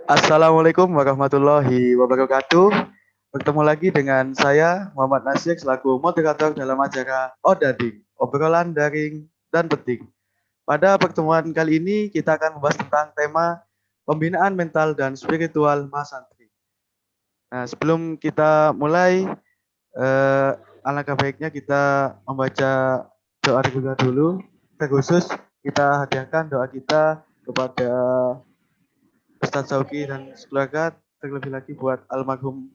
Assalamualaikum warahmatullahi wabarakatuh. Bertemu lagi dengan saya Muhammad Nasir selaku moderator dalam acara Odading, obrolan daring dan penting. Pada pertemuan kali ini kita akan membahas tentang tema pembinaan mental dan spiritual mahasantri. Nah, sebelum kita mulai, eh, alangkah baiknya kita membaca doa terlebih dulu. Terkhusus kita hadiahkan doa kita kepada Ustadz Sauki dan keluarga, terlebih lagi buat almarhum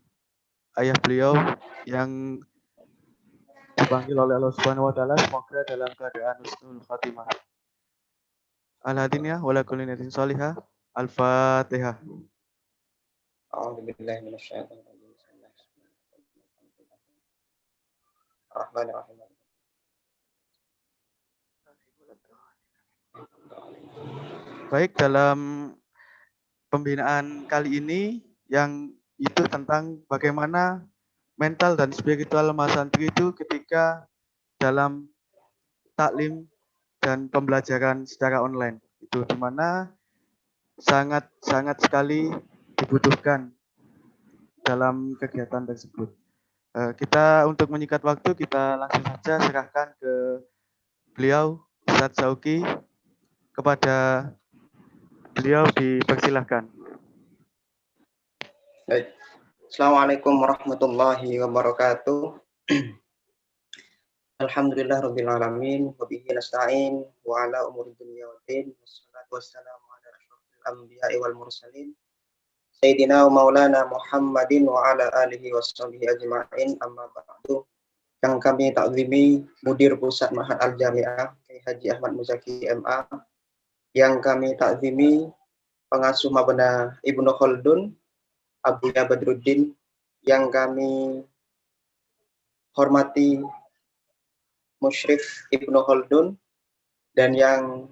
ayah beliau yang dipanggil oleh Allah Subhanahu wa taala, semoga dalam keadaan husnul khatimah. Al-hadin ya wala kulli niyatin shalihah. Al-Fatihah. أعوذ بالله من الشيطان الرجيم بسم الله الرحمن الرحيم. Baik, dalam pembinaan kali ini yang itu tentang bagaimana mental dan spiritual mahasantri itu ketika dalam taklim dan pembelajaran secara online. Itu dimana sangat sekali dibutuhkan dalam kegiatan tersebut. Kita untuk menyingkat waktu, kita langsung saja serahkan ke beliau, Ustadz Zauki. Kepada beliau dipersilahkan. Baik. Assalamualaikum warahmatullahi wabarakatuh. Alhamdulillah rabbil alamin wa bihi nasta'in wa ala umuri dunya waddin wassalatu wassalamu ala asyrofil anbiya'i wal mursalin Sayyidina wa maulana Muhammadin wa ala alihi washabihi ajma'in amma ba'du. Yang kami takzimi Mudir Pusat Ma'had Al-Jami'ah Kiai Haji Ahmad Muzaki MA, yang kami takzimi Pengasuh Mabna Ibnu Khaldun Abuya Badruddin, yang kami hormati Musyrif Ibnu Khaldun, dan yang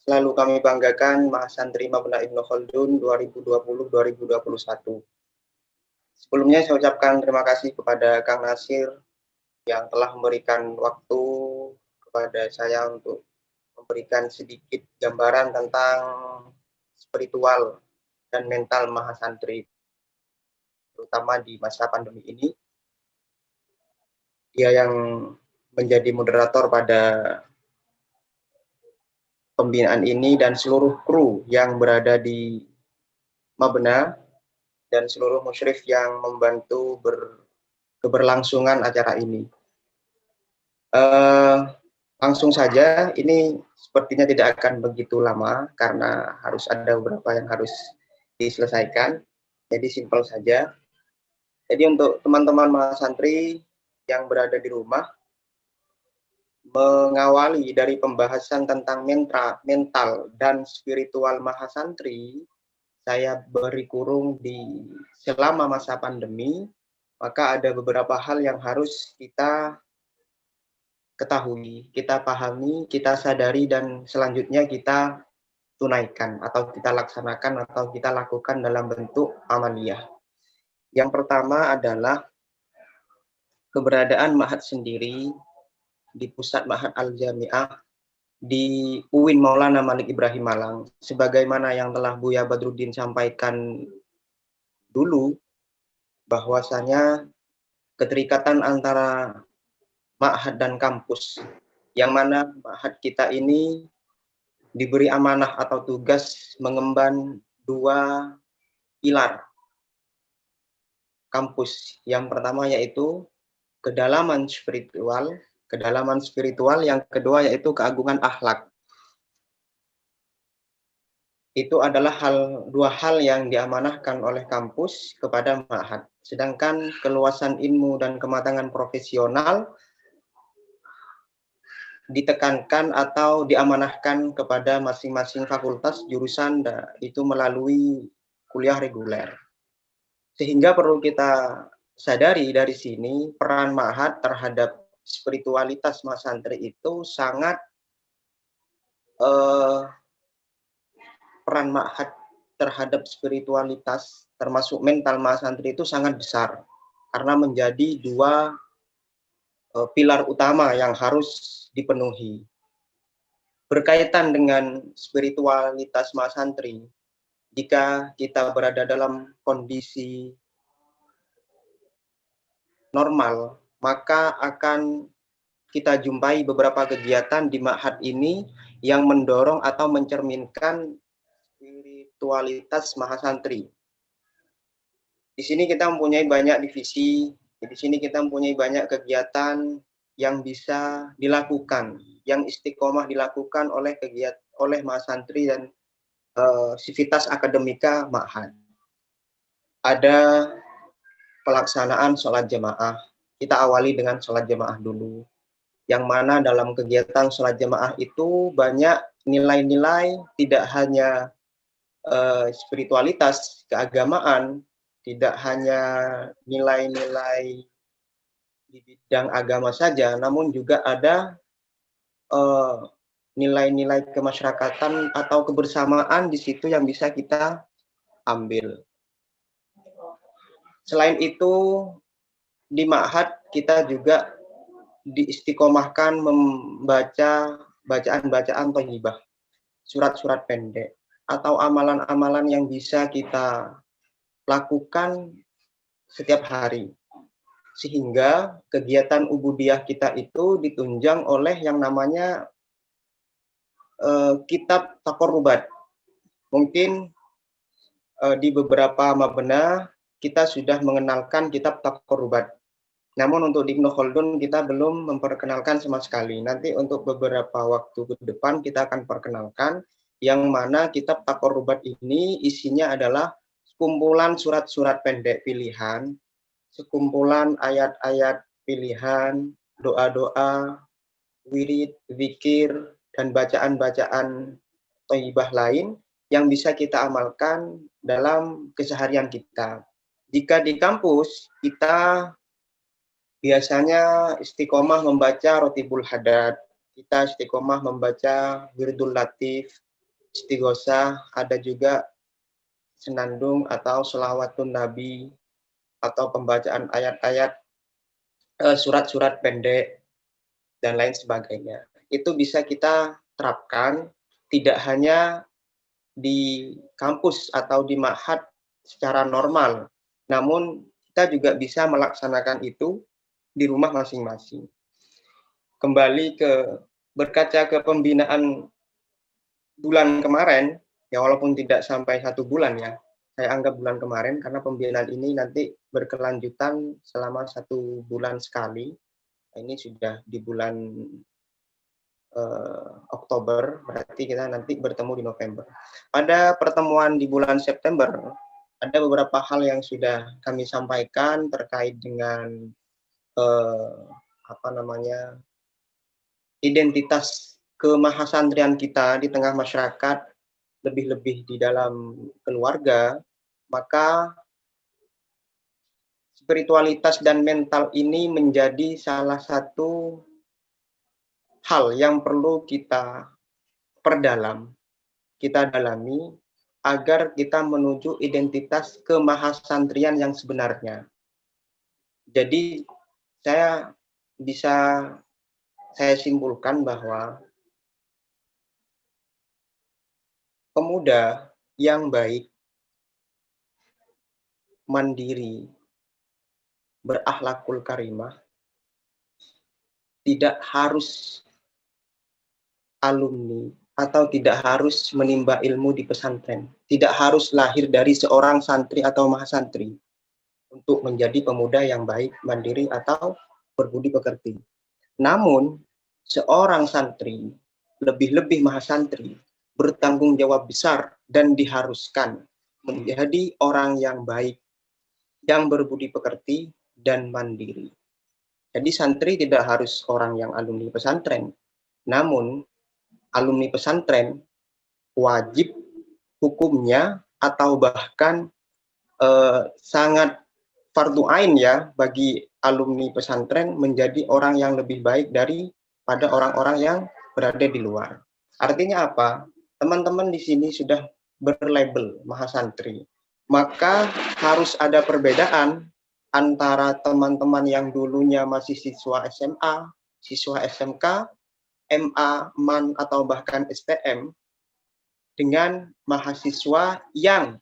selalu kami banggakan Mahasantri Mabna Ibnu Khaldun 2020-2021. Sebelumnya saya ucapkan terima kasih kepada Kang Nasir yang telah memberikan waktu kepada saya untuk memberikan sedikit gambaran tentang spiritual dan mental mahasantri, terutama di masa pandemi ini. Dia yang menjadi moderator pada pembinaan ini dan seluruh kru yang berada di Mabna dan seluruh musyrif yang membantu keberlangsungan acara ini. Langsung saja, ini sepertinya tidak akan begitu lama karena harus ada beberapa yang harus diselesaikan. Jadi simpel saja. Jadi untuk teman-teman mahasantri yang berada di rumah, mengawali dari pembahasan tentang mental dan spiritual mahasantri, saya beri kurung di selama masa pandemi, maka ada beberapa hal yang harus kita ketahui, kita pahami, kita sadari, dan selanjutnya kita tunaikan atau kita laksanakan atau kita lakukan dalam bentuk amaliyah. Yang pertama adalah keberadaan Ma'had sendiri di pusat Ma'had Al-Jami'ah di UIN Maulana Malik Ibrahim Malang. Sebagaimana yang telah Buya Badruddin sampaikan dulu, bahwasanya keterikatan antara Ma'had dan kampus, yang mana Ma'had kita ini diberi amanah atau tugas mengemban dua pilar kampus. Yang pertama yaitu kedalaman spiritual, yang kedua yaitu keagungan akhlak. Itu adalah dua hal yang diamanahkan oleh kampus kepada Ma'had. Sedangkan keluasan ilmu dan kematangan profesional ditekankan atau diamanahkan kepada masing-masing fakultas jurusan, itu melalui kuliah reguler. Sehingga perlu kita sadari dari sini, peran Ma'had terhadap spiritualitas mahasantri itu sangat peran Ma'had terhadap spiritualitas termasuk mental mahasantri itu sangat besar, karena menjadi dua pilar utama yang harus dipenuhi. Berkaitan dengan spiritualitas mahasantri, Jika kita berada dalam kondisi normal, maka akan kita jumpai beberapa kegiatan di Ma'had ini yang mendorong atau mencerminkan spiritualitas mahasantri. Di sini kita mempunyai banyak divisi, di sini kita mempunyai banyak kegiatan yang bisa dilakukan, yang istiqomah dilakukan oleh mahasantri dan sivitas akademika Ma'had. Ada pelaksanaan sholat jamaah. Kita awali dengan sholat jamaah dulu. Yang mana dalam kegiatan sholat jamaah itu banyak nilai-nilai, tidak hanya spiritualitas, keagamaan, tidak hanya nilai-nilai di bidang agama saja, namun juga ada nilai-nilai kemasyarakatan atau kebersamaan di situ yang bisa kita ambil. Selain itu, di Ma'had kita juga diistiqomahkan membaca bacaan-bacaan thayyibah, surat-surat pendek, atau amalan-amalan yang bisa kita lakukan setiap hari. Sehingga kegiatan ubudiyah kita itu ditunjang oleh yang namanya kitab taqarrubat. Mungkin di beberapa mabna kita sudah mengenalkan kitab taqarrubat. Namun untuk di Ibnu Khaldun kita belum memperkenalkan sama sekali. Nanti untuk beberapa waktu ke depan kita akan perkenalkan, yang mana kitab taqarrubat ini isinya adalah kumpulan surat-surat pendek pilihan, sekumpulan ayat-ayat pilihan, doa-doa, wirid, zikir, dan bacaan-bacaan thayyibah lain yang bisa kita amalkan dalam keseharian kita. Jika di kampus, kita biasanya istiqomah membaca Rotibul Hadad, kita istiqomah membaca Wirdul Latif, Istighosah, ada juga senandung atau selawatun Nabi, atau pembacaan ayat-ayat surat-surat pendek, dan lain sebagainya. Itu bisa kita terapkan tidak hanya di kampus atau di Ma'had secara normal, namun kita juga bisa melaksanakan itu di rumah masing-masing. Kembali berkaca ke pembinaan bulan kemarin, ya walaupun tidak sampai 1 bulan ya, saya anggap bulan kemarin karena pembinaan ini nanti berkelanjutan selama 1 bulan sekali. Ini sudah di bulan Oktober, berarti kita nanti bertemu di November. Pada pertemuan di bulan September, ada beberapa hal yang sudah kami sampaikan terkait dengan identitas kemahasantrian kita di tengah masyarakat, lebih-lebih di dalam keluarga. Maka spiritualitas dan mental ini menjadi salah satu hal yang perlu kita perdalam, kita dalami, agar kita menuju identitas kemahasantrian yang sebenarnya. Jadi saya simpulkan bahwa pemuda yang baik, mandiri, berakhlakul karimah, tidak harus alumni atau tidak harus menimba ilmu di pesantren, tidak harus lahir dari seorang santri atau mahasantri untuk menjadi pemuda yang baik, mandiri, atau berbudi pekerti. Namun, seorang santri, lebih-lebih mahasantri, bertanggung jawab besar dan diharuskan menjadi orang yang baik, yang berbudi pekerti, dan mandiri. Jadi santri tidak harus orang yang alumni pesantren, namun alumni pesantren wajib hukumnya atau bahkan sangat fardu ain ya bagi alumni pesantren menjadi orang yang lebih baik daripada orang-orang yang berada di luar. Artinya apa? Teman-teman di sini sudah berlabel mahasantri, maka harus ada perbedaan antara teman-teman yang dulunya masih siswa SMA, siswa SMK, MA, MAN, atau bahkan STM, dengan mahasiswa yang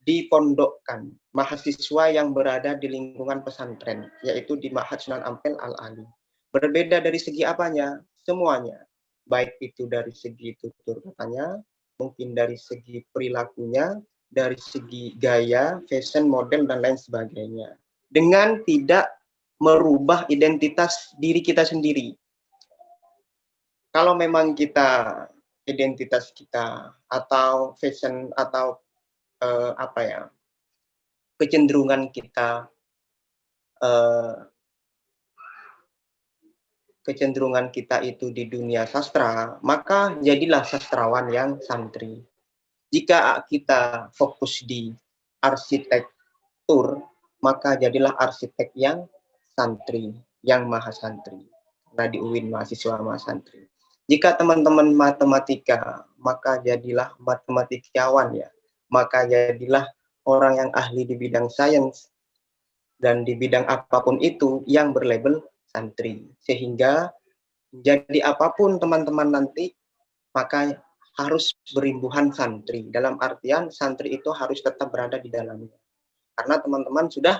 dipondokkan, mahasiswa yang berada di lingkungan pesantren, yaitu di Ma'had Sunan Ampel Al-Ali. Berbeda dari segi apanya? Semuanya. Baik itu dari segi tutur katanya, mungkin dari segi perilakunya, dari segi gaya, fashion, model, dan lain sebagainya. Dengan tidak merubah identitas diri kita sendiri. Kalau memang kita, identitas kita, atau fashion, atau kecenderungan kita itu di dunia sastra, maka jadilah sastrawan yang santri. Jika kita fokus di arsitektur, maka jadilah arsitek yang santri, yang maha santri. Nah, di UIN mahasiswa maha santri. Jika teman-teman matematika, maka jadilah matematikawan ya. Maka jadilah orang yang ahli di bidang sains dan di bidang apapun itu yang berlabel santri. Sehingga jadi apapun teman-teman nanti, maka harus berimbuhan santri. Dalam artian santri itu harus tetap berada di dalamnya. Karena teman-teman sudah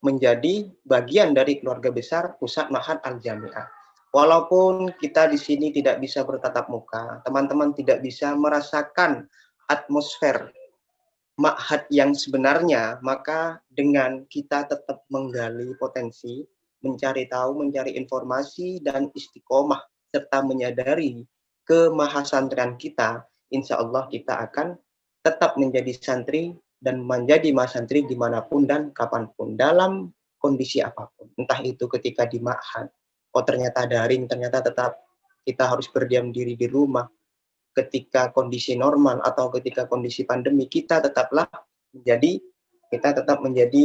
menjadi bagian dari keluarga besar Pusat Ma'had Al-Jami'ah. Walaupun kita di sini tidak bisa bertatap muka, teman-teman tidak bisa merasakan atmosfer Ma'had yang sebenarnya, maka dengan kita tetap menggali potensi, mencari tahu, mencari informasi, dan istiqomah, serta menyadari kemahasantrian kita, insya Allah kita akan tetap menjadi santri dan menjadi mahasantri dimanapun dan kapanpun, dalam kondisi apapun. Entah itu ketika di Ma'had, oh ternyata daring, ternyata tetap kita harus berdiam diri di rumah. Ketika kondisi normal atau ketika kondisi pandemi, kita tetap menjadi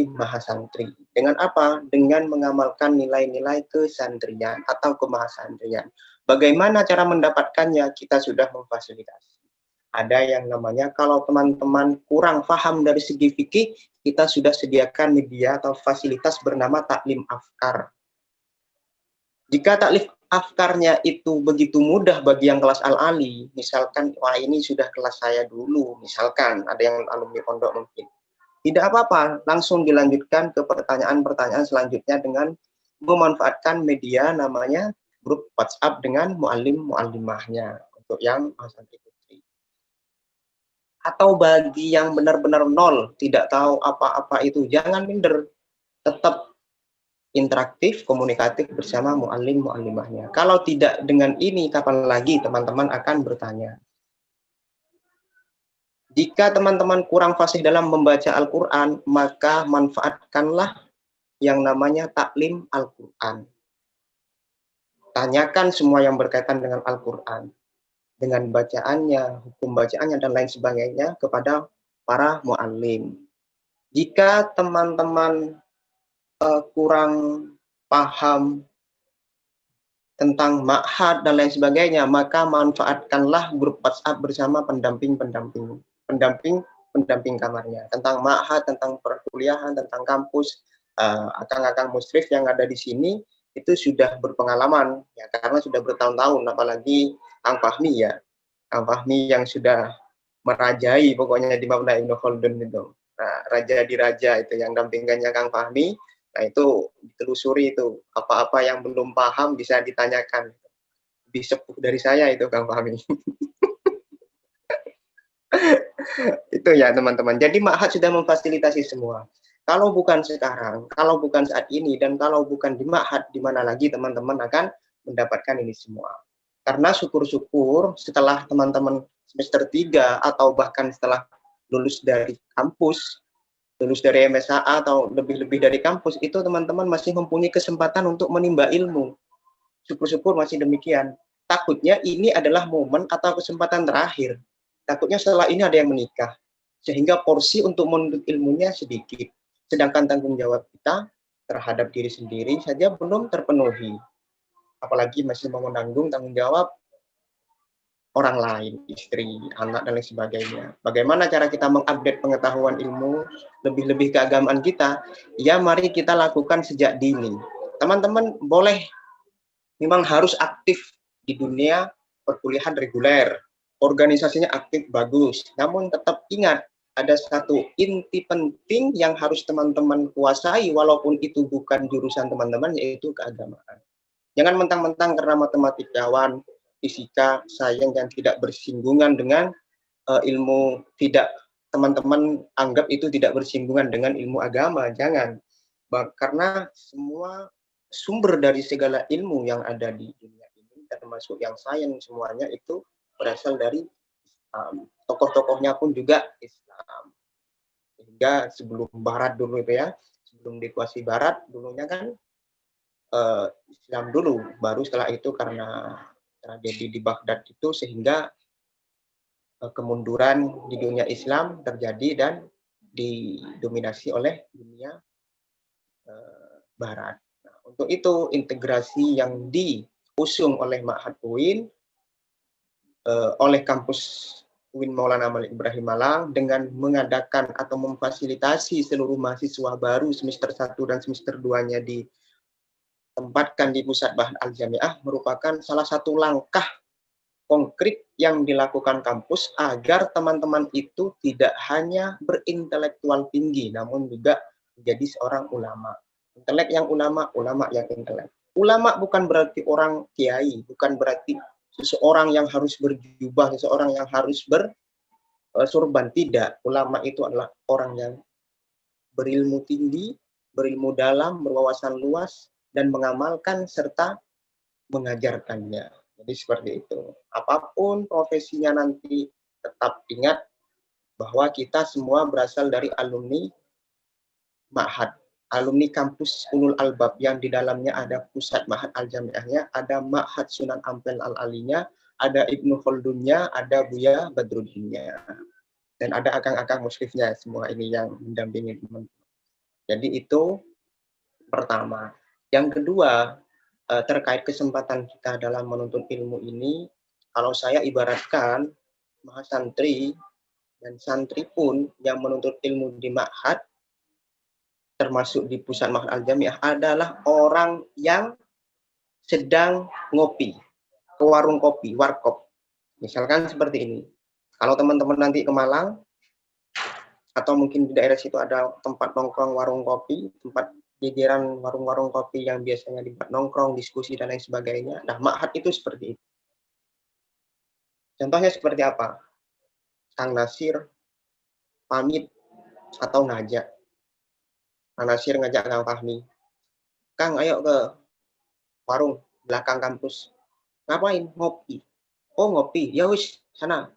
mahasantri. Dengan apa? Dengan mengamalkan nilai-nilai kesantrian atau kemahasantrian. Bagaimana cara mendapatkannya? Kita sudah memfasilitasi. Ada yang namanya, kalau teman-teman kurang paham dari segi fikih, kita sudah sediakan media atau fasilitas bernama taklim afkar. Jika taklim afkarnya itu begitu mudah bagi yang kelas Al-Ali, misalkan, wah ini sudah kelas saya dulu, misalkan ada yang alumni pondok mungkin, tidak apa-apa, langsung dilanjutkan ke pertanyaan-pertanyaan selanjutnya dengan memanfaatkan media namanya grup WhatsApp dengan muallim-muallimahnya untuk yang mahasantri putri. Atau bagi yang benar-benar nol, tidak tahu apa-apa itu, jangan minder, tetap interaktif, komunikatif bersama muallim-muallimahnya. Kalau tidak dengan ini, kapan lagi teman-teman akan bertanya? Jika teman-teman kurang fasih dalam membaca Al-Quran, maka manfaatkanlah yang namanya taklim Al-Quran. Tanyakan semua yang berkaitan dengan Al-Quran, dengan bacaannya, hukum bacaannya, dan lain sebagainya kepada para muallim. Jika teman-teman kurang paham tentang Ma'had dan lain sebagainya, maka manfaatkanlah grup WhatsApp bersama pendamping kamarnya, tentang Ma'had, tentang perkuliahan, tentang kampus. Akang-akang musyrif yang ada di sini itu sudah berpengalaman ya, karena sudah bertahun-tahun, apalagi Kang Fahmi ya, Kang Fahmi yang sudah merajai pokoknya di Mabna Ibnu Khaldun itu. Nah, raja di raja itu yang dampingannya Kang Fahmi. Nah, itu ditelusuri itu, apa-apa yang belum paham bisa ditanyakan. Lebih sepuh dari saya itu Kang Fahmi. Itu ya teman-teman. Jadi Ma'had sudah memfasilitasi semua. Kalau bukan sekarang, kalau bukan saat ini, dan kalau bukan di Ma'had, di mana lagi teman-teman akan mendapatkan ini semua. Karena syukur-syukur setelah teman-teman semester 3 atau bahkan setelah lulus dari kampus, lulus dari MSA atau lebih-lebih dari kampus, itu teman-teman masih mempunyai kesempatan untuk menimba ilmu. Syukur-syukur masih demikian. Takutnya ini adalah momen atau kesempatan terakhir. Takutnya setelah ini ada yang menikah, sehingga porsi untuk menuntut ilmunya sedikit. Sedangkan tanggung jawab kita terhadap diri sendiri saja belum terpenuhi. Apalagi masih mau menanggung tanggung jawab orang lain, istri, anak, dan lain sebagainya. Bagaimana cara kita mengupdate pengetahuan ilmu, lebih-lebih keagamaan kita? Ya, mari kita lakukan sejak dini. Teman-teman boleh, memang harus aktif di dunia perkuliahan reguler. organisasinya aktif, bagus. Namun tetap ingat, ada satu inti penting yang harus teman-teman kuasai, walaupun itu bukan jurusan teman-teman, yaitu keagamaan. Jangan mentang-mentang karena matematikawan, fisika, sains yang tidak bersinggungan dengan ilmu, tidak, teman-teman anggap itu tidak bersinggungan dengan ilmu agama. Jangan. Karena semua sumber dari segala ilmu yang ada di dunia ini, termasuk yang sains, semuanya itu berasal dari Islam. Tokoh-tokohnya pun juga Islam. Sehingga sebelum Barat dulu itu ya, sebelum dikuasai Barat, dulunya kan Islam dulu. Baru setelah itu karena tragedi di Baghdad itu, sehingga kemunduran di dunia Islam terjadi dan didominasi oleh dunia Barat. Nah, untuk itu integrasi yang diusung oleh Ma'had UIN, oleh kampus UIN Maulana Malik Ibrahim Malang, dengan mengadakan atau memfasilitasi seluruh mahasiswa baru semester 1 dan semester 2-nya ditempatkan di Pusat Bahan Al-Jamiah, merupakan salah satu langkah konkret yang dilakukan kampus agar teman-teman itu tidak hanya berintelektual tinggi, namun juga menjadi seorang ulama. Intelek yang ulama, ulama yang intelek. Ulama bukan berarti orang kiai, bukan berarti seseorang yang harus berjubah, seseorang yang harus bersurban. Tidak. Ulama itu adalah orang yang berilmu tinggi, berilmu dalam, berwawasan luas, dan mengamalkan serta mengajarkannya. Jadi seperti itu. Apapun profesinya nanti, tetap ingat bahwa kita semua berasal dari alumni Ma'had, alumni kampus Ulul Albab, yang di dalamnya ada Pusat Ma'had Al-Jamiahnya, ada Ma'had Sunan Ampel Al-Alinya, ada Ibnu Khaldunnya, ada Buya Badruddinnya, dan ada akang-akang musyrifnya. Semua ini yang mendampingi teman-teman. Jadi itu pertama. Yang kedua, terkait kesempatan kita dalam menuntut ilmu ini, kalau saya ibaratkan, mahasantri dan santri pun yang menuntut ilmu di Ma'had, termasuk di Pusat Ma'had Al-Jamiah, adalah orang yang sedang ngopi, ke warung kopi, warkop. Misalkan seperti ini. Kalau teman-teman nanti ke Malang, atau mungkin di daerah situ ada tempat nongkrong warung kopi, tempat jajaran warung-warung kopi yang biasanya dibuat nongkrong, diskusi, dan lain sebagainya. Nah, Ma'had itu seperti itu. Contohnya seperti apa? Kang Nasir pamit atau ngajak. Kang Nasir ngajak Kang Fahmi. Kang, ayo ke warung belakang kampus. Ngapain? Ngopi. Oh, ngopi. Ya wis, sana.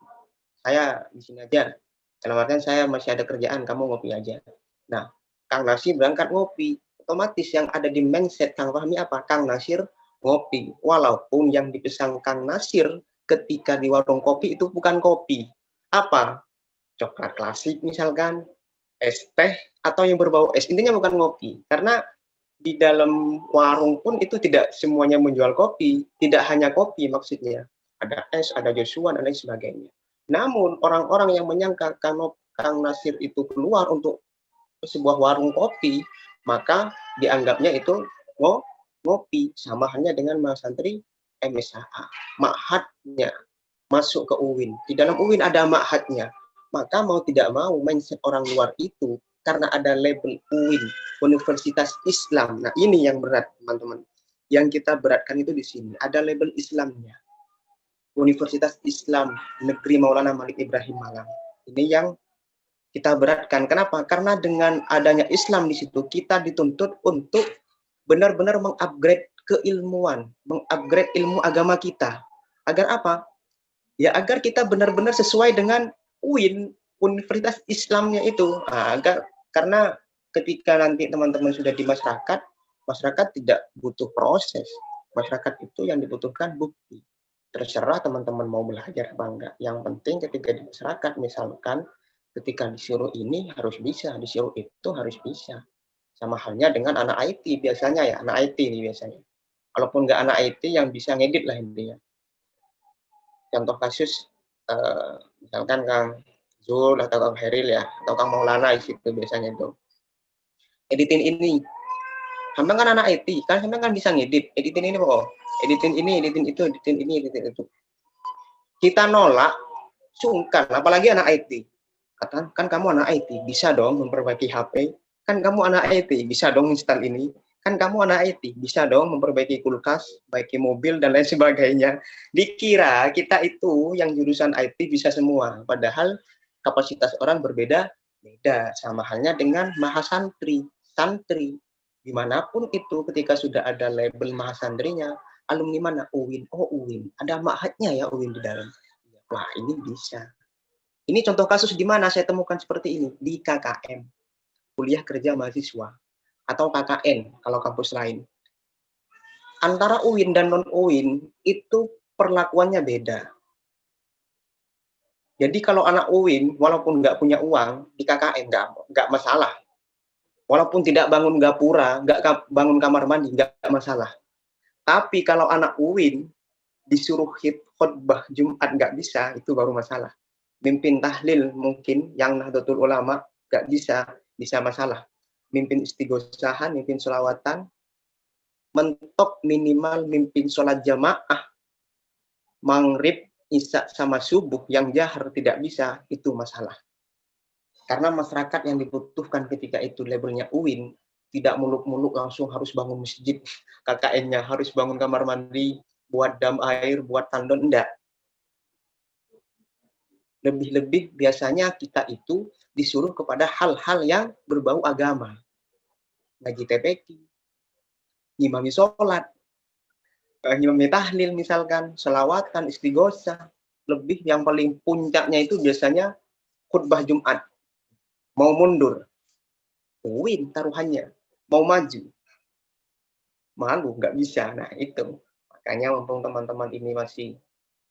Saya di sini aja. Dalam artian saya masih ada kerjaan, kamu ngopi aja. Nah, Kang Nasir berangkat ngopi. Otomatis yang ada di mindset Kang Fahmi apa? Kang Nasir ngopi. Walaupun yang dipesan Kang Nasir ketika di warung kopi itu bukan kopi. Apa? Coklat klasik misalkan, es teh, atau yang berbau es. Intinya bukan ngopi. Karena di dalam warung pun itu tidak semuanya menjual kopi. Tidak hanya kopi maksudnya. Ada es, ada Joshua, dan lain sebagainya. Namun orang-orang yang menyangka Kang Nasir itu keluar untuk sebuah warung kopi, maka dianggapnya itu ngopi. Sama halnya dengan mahasantri MSHA. Ma'hadnya masuk ke UIN. Di dalam UIN ada ma'hadnya. Maka mau tidak mau mindset orang luar itu, karena ada label UIN, Universitas Islam. Nah, ini yang berat, teman-teman. Yang kita beratkan itu di sini. Ada label Islamnya. Universitas Islam Negeri Maulana Malik Ibrahim Malang. Ini yang kita beratkan. Kenapa? Karena dengan adanya Islam di situ, kita dituntut untuk benar-benar mengupgrade keilmuan, mengupgrade ilmu agama kita. Agar apa? Ya agar kita benar-benar sesuai dengan UIN, Universitas Islamnya itu. Nah, karena ketika nanti teman-teman sudah di masyarakat, masyarakat tidak butuh proses. Masyarakat itu yang dibutuhkan bukti. Terserah teman-teman mau belajar apa enggak. Yang penting ketika di masyarakat, misalkan ketika disuruh ini harus bisa, disuruh itu harus bisa. Sama halnya dengan anak IT biasanya ya, anak IT nih biasanya. Walaupun nggak anak IT yang bisa ngedit lah intinya. Contoh kasus, misalkan Kang Zul atau Kang Heril ya, atau Kang Maulana di situ biasanya itu. Editin ini. Sampai kan anak IT, kan sampai kan bisa ngedit. Editin ini kok. Editin ini, editin itu, editin ini, editin itu. Kita nolak Sungkan, apalagi anak IT. Kata, kan kamu anak IT, bisa dong memperbaiki HP. Kan kamu anak IT, bisa dong install ini. Kan kamu anak IT, bisa dong memperbaiki kulkas, baiki mobil, dan lain sebagainya. Dikira kita itu yang jurusan IT bisa semua. Padahal kapasitas orang berbeda, beda. Sama halnya dengan mahasantri, santri. Dimanapun itu ketika sudah ada label mahasantrinya, alumni mana? UIN. Oh UIN, ada mahatnya ya UIN di dalam. Wah ini bisa. Ini contoh kasus di mana saya temukan seperti ini. Di KKM, kuliah kerja mahasiswa. Atau KKN, kalau kampus lain. Antara UIN dan non-UIN, itu perlakuannya beda. Jadi kalau anak UIN, walaupun nggak punya uang, di KKN nggak masalah. Walaupun tidak bangun gapura, nggak bangun kamar mandi, nggak masalah. Tapi kalau anak UIN, disuruh khutbah Jumat nggak bisa, itu baru masalah. Mimpin tahlil mungkin yang Nahdlatul Ulama nggak bisa masalah. Mimpin istighosahan, mimpin sholawatan, mentok minimal mimpin sholat jamaah, maghrib, isya sama subuh yang jahar tidak bisa, itu masalah. Karena masyarakat yang dibutuhkan ketika itu labelnya UIN, tidak muluk-muluk langsung harus bangun masjid, KKN-nya harus bangun kamar mandi, buat dam air, buat tandon, enggak. Lebih-lebih biasanya kita itu disuruh kepada hal-hal yang berbau agama. Ngaji TPQ, ngimami sholat, ngimami tahlil misalkan, selawatan, istighosah. Lebih yang paling puncaknya itu biasanya khutbah Jumat. Mau mundur, UIN taruhannya. Mau maju, malu, nggak bisa. Nah itu, makanya mumpung teman-teman ini masih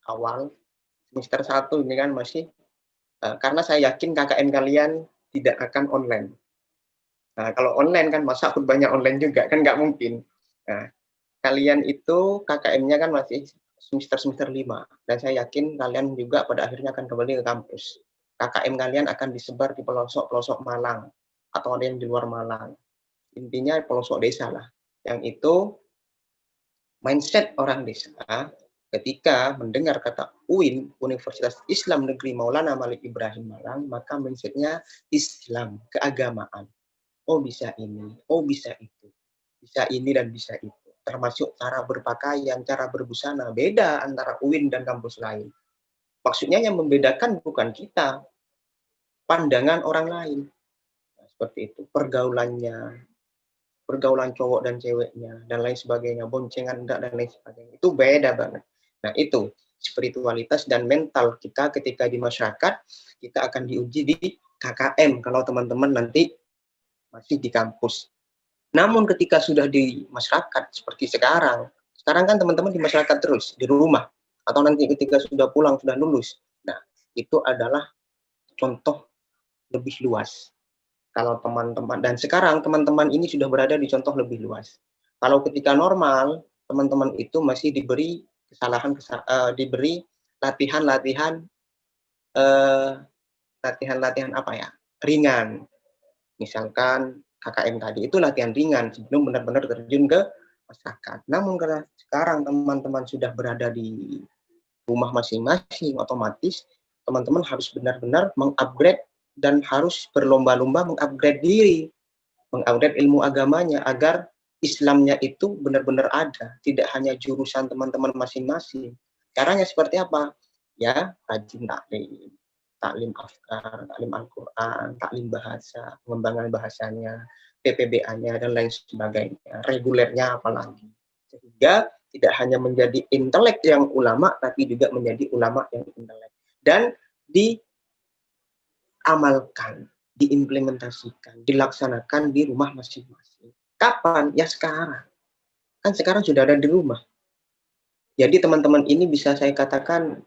awal, semester 1 ini kan masih, karena saya yakin KKN kalian tidak akan online. Nah, kalau online kan masa khutbahnya online juga, kan nggak mungkin. Nah, kalian itu KKN-nya kan masih semester 5, dan saya yakin kalian juga pada akhirnya akan kembali ke kampus. KKN kalian akan disebar di pelosok-pelosok Malang, atau ada yang di luar Malang. Intinya pelosok desa lah. Yang itu mindset orang desa ketika mendengar kata UIN, Universitas Islam Negeri Maulana Malik Ibrahim Malang, maka mindsetnya Islam, keagamaan. Oh bisa ini, oh bisa itu. Bisa ini dan bisa itu. Termasuk cara berpakaian, cara berbusana. Beda antara UIN dan kampus lain. Maksudnya yang membedakan bukan kita, pandangan orang lain. Nah, seperti itu. Pergaulannya, pergaulan cowok dan ceweknya, dan lain sebagainya. Boncengan enggak, dan lain sebagainya. Itu beda banget. Nah itu, spiritualitas dan mental kita ketika di masyarakat, kita akan diuji di KKM kalau teman-teman nanti masih di kampus. Namun ketika sudah di masyarakat seperti sekarang kan teman-teman di masyarakat terus, di rumah, atau nanti ketika sudah pulang, sudah lulus. Nah, itu adalah contoh lebih luas. Kalau teman-teman, dan sekarang teman-teman ini sudah berada di contoh lebih luas. Kalau ketika normal, teman-teman itu masih diberi diberi latihan-latihan apa ya, ringan. Misalkan KKM tadi itu latihan ringan sebelum benar-benar terjun ke masyarakat. Namun karena sekarang teman-teman sudah berada di rumah masing-masing, otomatis teman-teman harus benar-benar mengupgrade dan harus berlomba-lomba mengupgrade diri, mengupgrade ilmu agamanya agar Islamnya itu benar-benar ada, tidak hanya jurusan teman-teman masing-masing. Caranya seperti apa? Ya, rajin taklim, taklim afkar, taklim Al-Quran, taklim bahasa, pengembangan bahasanya, PPBA-nya, dan lain sebagainya. Regulernya apalagi. Sehingga tidak hanya menjadi intelek yang ulama, tapi juga menjadi ulama yang intelek. Dan diamalkan, diimplementasikan, dilaksanakan di rumah masing-masing. Kapan? Ya sekarang. Kan sekarang sudah ada di rumah. Jadi teman-teman ini bisa saya katakan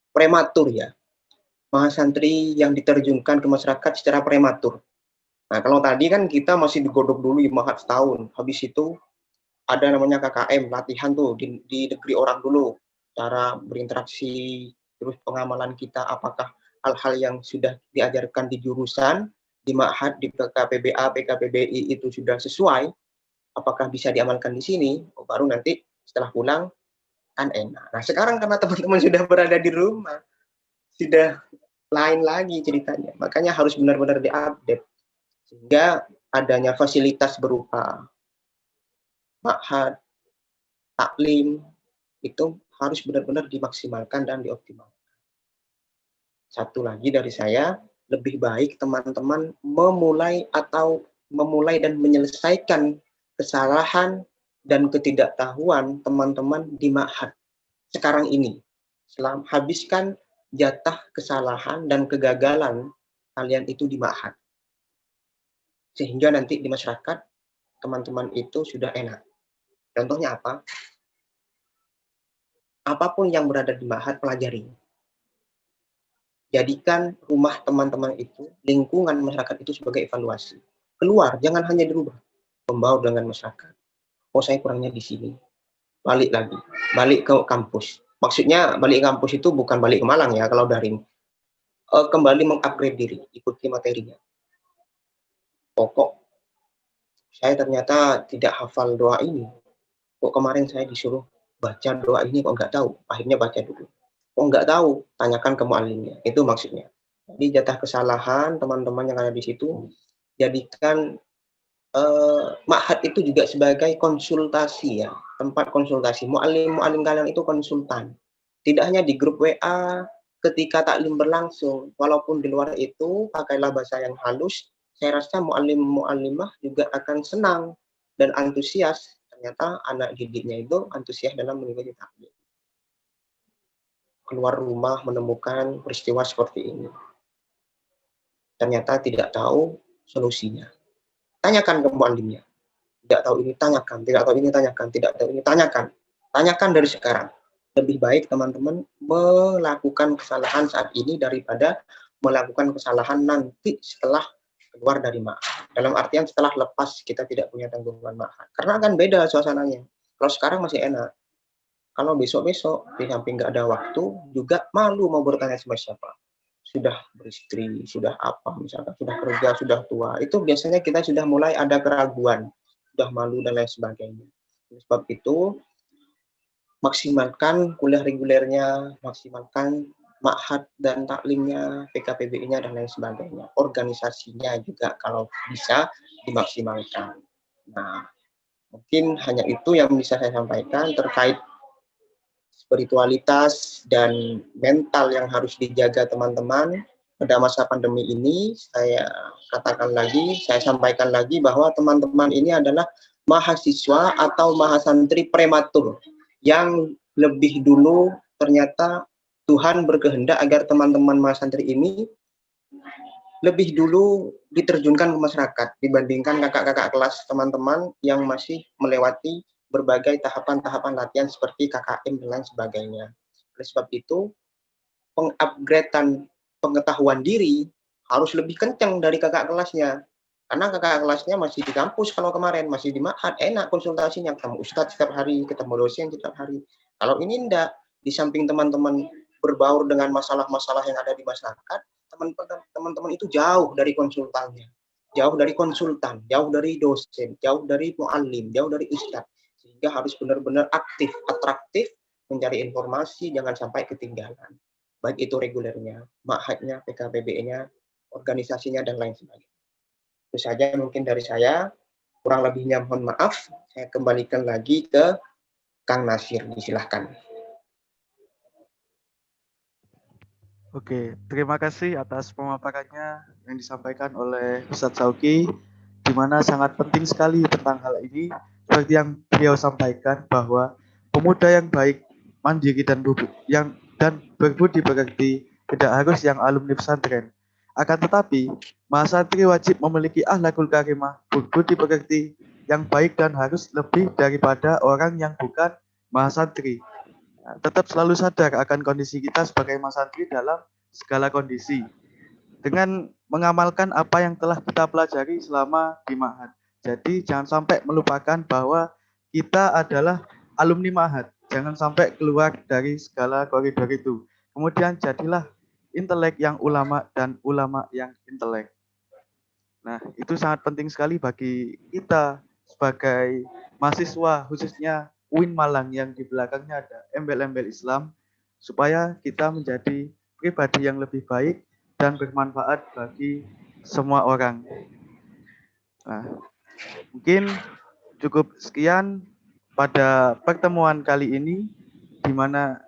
prematur ya. Mahasantri yang diterjunkan ke masyarakat secara prematur. Nah, kalau tadi kan kita masih digodok dulu 5 setahun. Habis itu ada namanya KKM, latihan tuh di negeri orang dulu. Cara berinteraksi, terus pengamalan kita apakah hal-hal yang sudah diajarkan di jurusan, di ma'had, di PKPBA, PKPBI itu sudah sesuai, apakah bisa diamalkan di sini, baru nanti setelah pulang kan enak. Nah sekarang karena teman-teman sudah berada di rumah, sudah lain lagi ceritanya. Makanya harus benar-benar diupdate. Sehingga adanya fasilitas berupa ma'had, taklim, itu harus benar-benar dimaksimalkan dan dioptimalkan. Satu lagi dari saya, lebih baik teman-teman memulai dan menyelesaikan kesalahan dan ketidaktahuan teman-teman di ma'had sekarang ini. Habiskan jatah kesalahan dan kegagalan kalian itu di ma'had. Sehingga nanti di masyarakat teman-teman itu sudah enak. Contohnya apa? Apapun yang berada di ma'had pelajari. Jadikan rumah teman-teman itu, lingkungan masyarakat itu sebagai evaluasi. Keluar, jangan hanya dirubah. Membaur dengan masyarakat. Oh, saya kurangnya di sini. Balik lagi. Balik ke kampus. Maksudnya balik ke kampus itu bukan balik ke Malang ya, kalau daring. Kembali mengupgrade diri, ikuti materinya. Pokok, saya ternyata tidak hafal doa ini. Kok kemarin saya disuruh baca doa ini kok nggak tahu. Akhirnya baca dulu. Kok nggak tahu, tanyakan ke muallimnya. Itu maksudnya. Jadi jatah kesalahan teman-teman yang ada di situ, jadikan ma'had itu juga sebagai konsultasi ya, tempat konsultasi. Muallim kalian itu konsultan. Tidak hanya di grup WA ketika taklim berlangsung, walaupun di luar itu pakailah bahasa yang halus, saya rasa muallimah juga akan senang dan antusias. Ternyata anak didiknya itu antusias dalam mengikuti taklim. Keluar rumah menemukan peristiwa seperti ini. Ternyata tidak tahu solusinya. Tanyakan ke muallimnya. Tidak tahu ini tanyakan, tidak tahu ini tanyakan, tidak tahu ini tanyakan. Tanyakan dari sekarang. Lebih baik teman-teman melakukan kesalahan saat ini daripada melakukan kesalahan nanti setelah keluar dari ma'had. Dalam artian setelah lepas kita tidak punya tanggungan ma'had. Karena akan beda suasananya. Kalau sekarang masih enak. Kalau besok-besok di samping nggak ada waktu, juga malu mau bertanya sama siapa. Sudah beristri, sudah apa, misalkan sudah kerja, sudah tua. Itu biasanya kita sudah mulai ada keraguan, sudah malu dan lain sebagainya. Oleh sebab itu, maksimalkan kuliah regulernya, maksimalkan ma'had dan taklimnya, PKPBI-nya dan lain sebagainya. Organisasinya juga kalau bisa dimaksimalkan. Nah, mungkin hanya itu yang bisa saya sampaikan terkait spiritualitas dan mental yang harus dijaga teman-teman pada masa pandemi ini. Saya katakan lagi, saya sampaikan lagi bahwa teman-teman ini adalah mahasiswa atau mahasantri prematur yang lebih dulu ternyata Tuhan berkehendak agar teman-teman mahasantri ini lebih dulu diterjunkan ke masyarakat dibandingkan kakak-kakak kelas teman-teman yang masih melewati berbagai tahapan-tahapan latihan seperti KKM dan lain sebagainya. Oleh sebab itu, pengupgradean pengetahuan diri harus lebih kencang dari kakak kelasnya. Karena kakak kelasnya masih di kampus kalau kemarin, masih di ma'had, enak konsultasinya, ketemu ustadz setiap hari, ketemu dosen setiap hari. Kalau ini enggak, di samping teman-teman berbaur dengan masalah-masalah yang ada di masyarakat, teman-teman itu jauh dari konsultannya, jauh dari konsultan, jauh dari dosen, jauh dari muallim, jauh dari ustadz. Sehingga harus benar-benar aktif, atraktif, mencari informasi, jangan sampai ketinggalan. Baik itu regulernya, ma'hadnya, PKPBE-nya, organisasinya, dan lain sebagainya. Itu saja mungkin dari saya. Kurang lebihnya mohon maaf. Saya kembalikan lagi ke Kang Nasir. Silahkan. Oke, terima kasih atas pemaparannya yang disampaikan oleh Ustadz Sauki, di mana sangat penting sekali tentang hal ini, seperti yang beliau sampaikan bahwa pemuda yang baik, mandiri dan berbudi pekerti tidak harus yang alumni pesantren. Akan tetapi, mahasantri wajib memiliki akhlakul karimah, berbudi pekerti yang baik dan harus lebih daripada orang yang bukan mahasantri. Tetap selalu sadar akan kondisi kita sebagai mahasantri dalam segala kondisi dengan mengamalkan apa yang telah kita pelajari selama di ma'had. Jadi jangan sampai melupakan bahwa kita adalah alumni ma'had. Jangan sampai keluar dari segala koridor itu. Kemudian jadilah intelek yang ulama dan ulama yang intelek. Nah, itu sangat penting sekali bagi kita sebagai mahasiswa, khususnya UIN Malang yang di belakangnya ada embel-embel Islam, supaya kita menjadi pribadi yang lebih baik dan bermanfaat bagi semua orang. Nah, mungkin cukup sekian pada pertemuan kali ini, di mana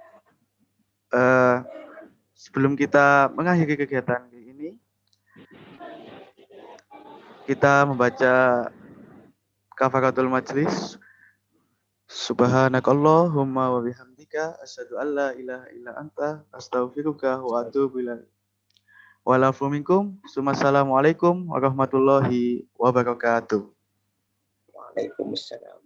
sebelum kita mengakhiri kegiatan ini, kita membaca kafaratul majlis. Subhanakallahumma wa bihamdika asyhadu an la ilaha illa anta astaghfiruka wa atubu ilaik. Wa'alaikum minkum. Assalamualaikum warahmatullahi wabarakatuh. Waalaikumsalam.